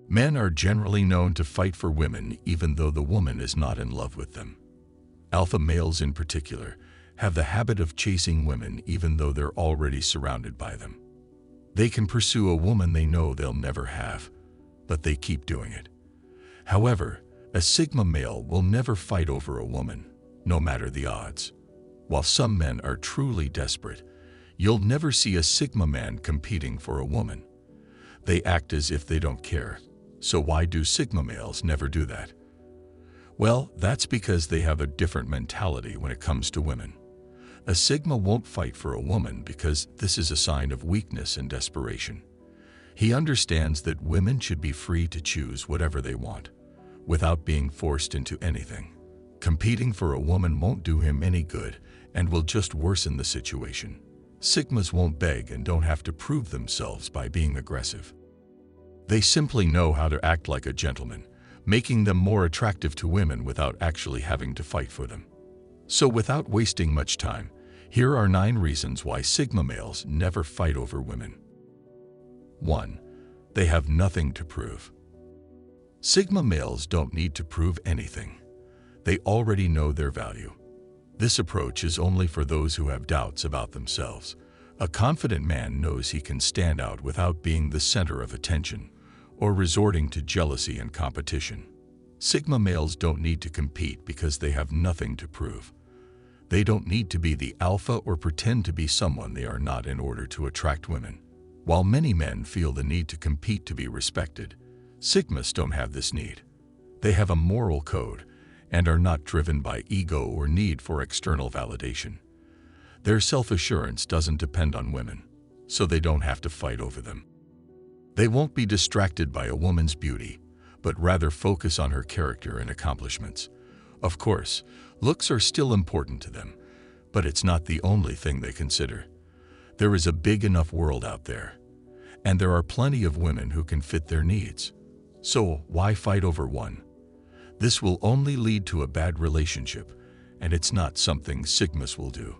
Men are generally known to fight for women even though the woman is not in love with them. Alpha males in particular have the habit of chasing women even though they're already surrounded by them. They can pursue a woman they know they'll never have, but they keep doing it. However, a Sigma male will never fight over a woman, no matter the odds. While some men are truly desperate, you'll never see a Sigma man competing for a woman. They act as if they don't care. So why do Sigma males never do that? Well, that's because they have a different mentality when it comes to women. A Sigma won't fight for a woman because this is a sign of weakness and desperation. He understands that women should be free to choose whatever they want, without being forced into anything. Competing for a woman won't do him any good and will just worsen the situation. Sigmas won't beg and don't have to prove themselves by being aggressive. They simply know how to act like a gentleman, making them more attractive to women without actually having to fight for them. So without wasting much time, here are 9 reasons why Sigma males never fight over women. 1. They have nothing to prove. Sigma males don't need to prove anything. They already know their value. This approach is only for those who have doubts about themselves. A confident man knows he can stand out without being the center of attention or resorting to jealousy and competition. Sigma males don't need to compete because they have nothing to prove. They don't need to be the alpha or pretend to be someone they are not in order to attract women. While many men feel the need to compete to be respected, Sigmas don't have this need. They have a moral code and are not driven by ego or need for external validation. Their self-assurance doesn't depend on women, so they don't have to fight over them. They won't be distracted by a woman's beauty, but rather focus on her character and accomplishments. Of course, looks are still important to them, but it's not the only thing they consider. There is a big enough world out there, and there are plenty of women who can fit their needs. So why fight over one? This will only lead to a bad relationship, and it's not something Sigmas will do.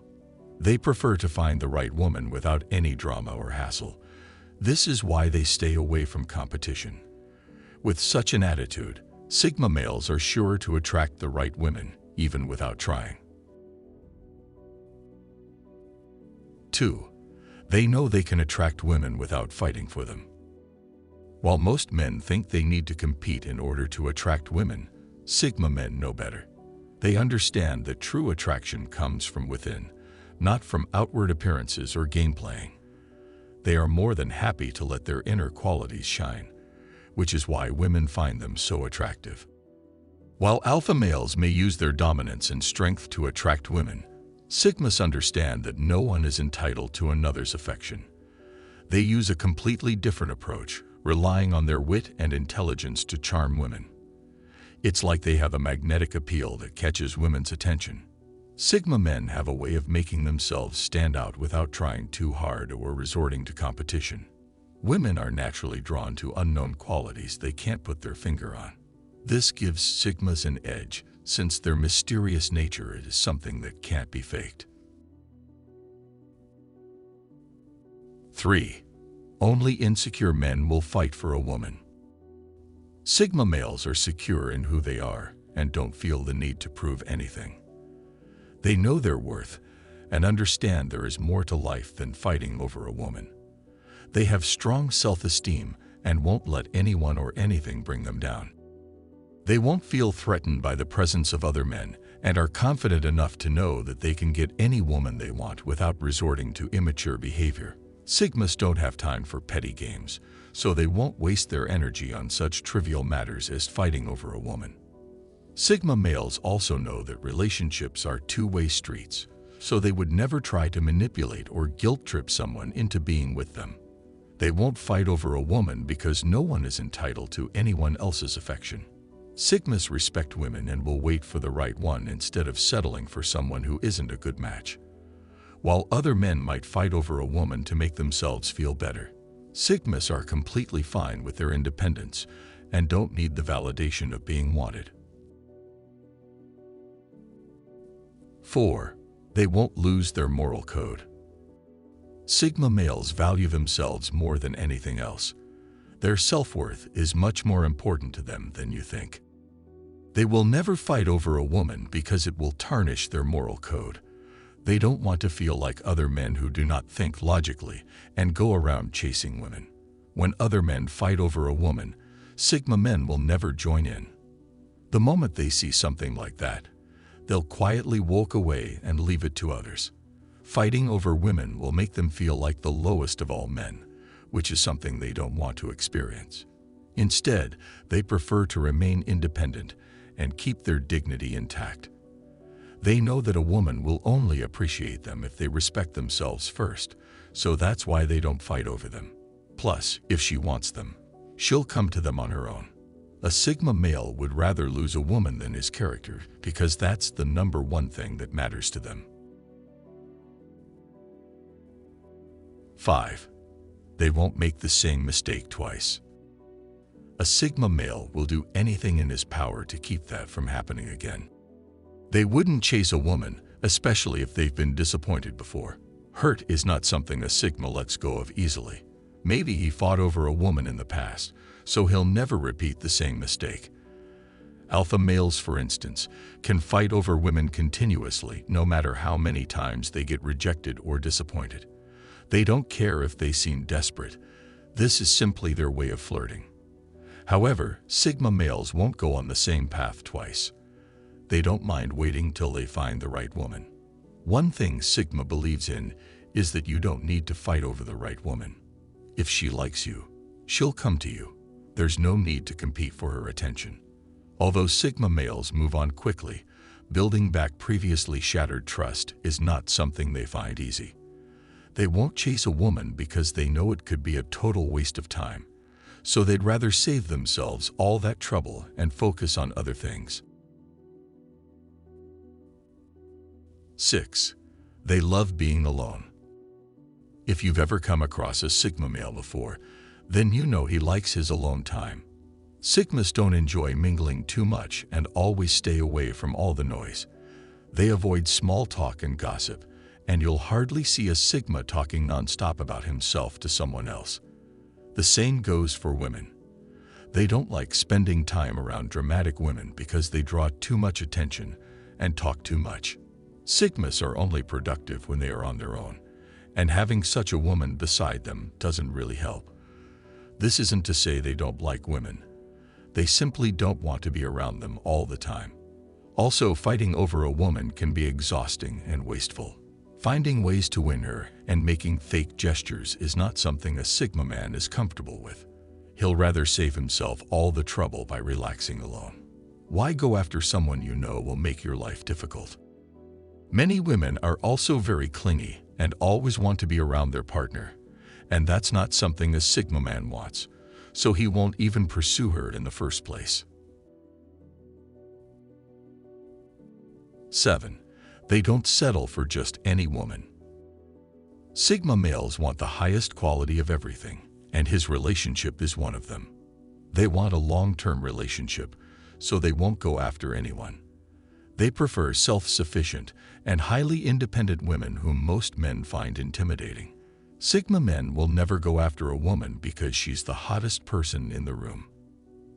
They prefer to find the right woman without any drama or hassle. This is why they stay away from competition. With such an attitude, Sigma males are sure to attract the right women, even without trying. 2. They know they can attract women without fighting for them. While most men think they need to compete in order to attract women, Sigma men know better. They understand that true attraction comes from within, not from outward appearances or game playing. They are more than happy to let their inner qualities shine, which is why women find them so attractive. While alpha males may use their dominance and strength to attract women, Sigmas understand that no one is entitled to another's affection. They use a completely different approach, relying on their wit and intelligence to charm women. It's like they have a magnetic appeal that catches women's attention. Sigma men have a way of making themselves stand out without trying too hard or resorting to competition. Women are naturally drawn to unknown qualities they can't put their finger on. This gives Sigmas an edge, since their mysterious nature is something that can't be faked. 3. Only insecure men will fight for a woman. Sigma males are secure in who they are and don't feel the need to prove anything. They know their worth and understand there is more to life than fighting over a woman. They have strong self-esteem and won't let anyone or anything bring them down. They won't feel threatened by the presence of other men and are confident enough to know that they can get any woman they want without resorting to immature behavior. Sigmas don't have time for petty games, so they won't waste their energy on such trivial matters as fighting over a woman. Sigma males also know that relationships are two-way streets, so they would never try to manipulate or guilt-trip someone into being with them. They won't fight over a woman because no one is entitled to anyone else's affection. Sigmas respect women and will wait for the right one instead of settling for someone who isn't a good match. While other men might fight over a woman to make themselves feel better, Sigmas are completely fine with their independence and don't need the validation of being wanted. 4. They won't lose their moral code. Sigma males value themselves more than anything else. Their self-worth is much more important to them than you think. They will never fight over a woman because it will tarnish their moral code. They don't want to feel like other men who do not think logically and go around chasing women. When other men fight over a woman, Sigma men will never join in. The moment they see something like that, they'll quietly walk away and leave it to others. Fighting over women will make them feel like the lowest of all men, which is something they don't want to experience. Instead, they prefer to remain independent and keep their dignity intact. They know that a woman will only appreciate them if they respect themselves first, so that's why they don't fight over them. Plus, if she wants them, she'll come to them on her own. A Sigma male would rather lose a woman than his character because that's the number one thing that matters to them. 5. They won't make the same mistake twice. A Sigma male will do anything in his power to keep that from happening again. They wouldn't chase a woman, especially if they've been disappointed before. Hurt is not something a Sigma lets go of easily. Maybe he fought over a woman in the past, so he'll never repeat the same mistake. Alpha males, for instance, can fight over women continuously, no matter how many times they get rejected or disappointed. They don't care if they seem desperate. This is simply their way of flirting. However, Sigma males won't go on the same path twice. They don't mind waiting till they find the right woman. One thing Sigma believes in is that you don't need to fight over the right woman. If she likes you, she'll come to you. There's no need to compete for her attention. Although Sigma males move on quickly, building back previously shattered trust is not something they find easy. They won't chase a woman because they know it could be a total waste of time, so they'd rather save themselves all that trouble and focus on other things. 6. They love being alone. If you've ever come across a Sigma male before, then you know he likes his alone time. Sigmas don't enjoy mingling too much and always stay away from all the noise. They avoid small talk and gossip, and you'll hardly see a Sigma talking non-stop about himself to someone else. The same goes for women. They don't like spending time around dramatic women because they draw too much attention and talk too much. Sigmas are only productive when they are on their own, and having such a woman beside them doesn't really help. This isn't to say they don't like women. They simply don't want to be around them all the time. Also, fighting over a woman can be exhausting and wasteful. Finding ways to win her and making fake gestures is not something a Sigma man is comfortable with. He'll rather save himself all the trouble by relaxing alone. Why go after someone you know will make your life difficult? Many women are also very clingy and always want to be around their partner, and that's not something a Sigma man wants, so he won't even pursue her in the first place. 7. They don't settle for just any woman. Sigma males want the highest quality of everything, and his relationship is one of them. They want a long-term relationship, so they won't go after anyone. They prefer self-sufficient and highly independent women whom most men find intimidating. Sigma men will never go after a woman because she's the hottest person in the room.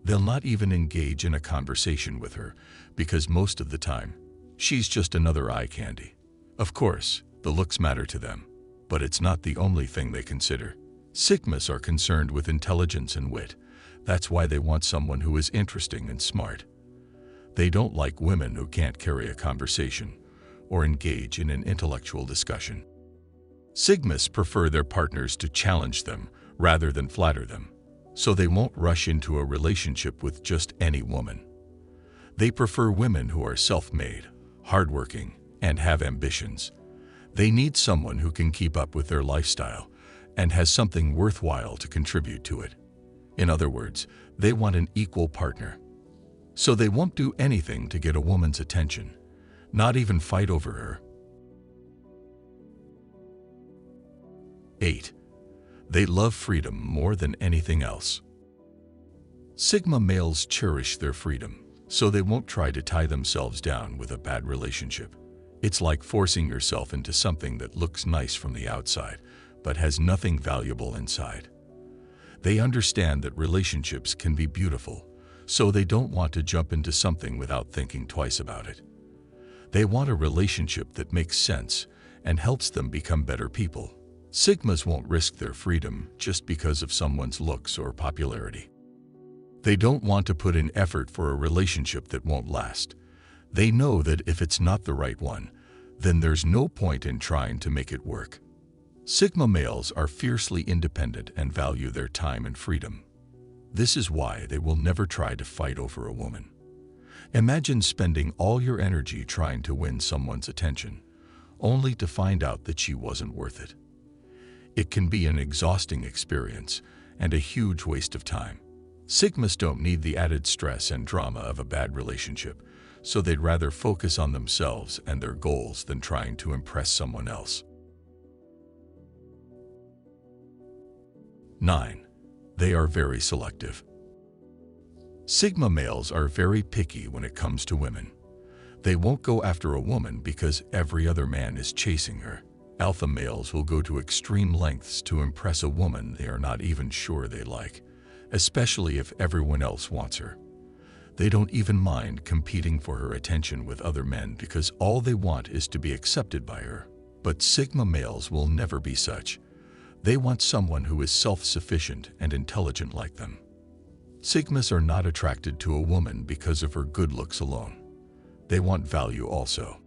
They'll not even engage in a conversation with her because most of the time, she's just another eye candy. Of course, the looks matter to them, but it's not the only thing they consider. Sigmas are concerned with intelligence and wit. That's why they want someone who is interesting and smart. They don't like women who can't carry a conversation or engage in an intellectual discussion. Sigmas prefer their partners to challenge them rather than flatter them, so they won't rush into a relationship with just any woman. They prefer women who are self-made, hardworking, and have ambitions. They need someone who can keep up with their lifestyle and has something worthwhile to contribute to it. In other words, they want an equal partner. So they won't do anything to get a woman's attention, not even fight over her. 8. They love freedom more than anything else. Sigma males cherish their freedom, so they won't try to tie themselves down with a bad relationship. It's like forcing yourself into something that looks nice from the outside, but has nothing valuable inside. They understand that relationships can be beautiful, so they don't want to jump into something without thinking twice about it. They want a relationship that makes sense and helps them become better people. Sigmas won't risk their freedom just because of someone's looks or popularity. They don't want to put in effort for a relationship that won't last. They know that if it's not the right one, then there's no point in trying to make it work. Sigma males are fiercely independent and value their time and freedom. This is why they will never try to fight over a woman. Imagine spending all your energy trying to win someone's attention, only to find out that she wasn't worth it. It can be an exhausting experience and a huge waste of time. Sigmas don't need the added stress and drama of a bad relationship, so they'd rather focus on themselves and their goals than trying to impress someone else. 9. They are very selective. Sigma males are very picky when it comes to women. They won't go after a woman because every other man is chasing her. Alpha males will go to extreme lengths to impress a woman they are not even sure they like, especially if everyone else wants her. They don't even mind competing for her attention with other men because all they want is to be accepted by her. But Sigma males will never be such. They want someone who is self-sufficient and intelligent like them. Sigmas are not attracted to a woman because of her good looks alone. They want value also.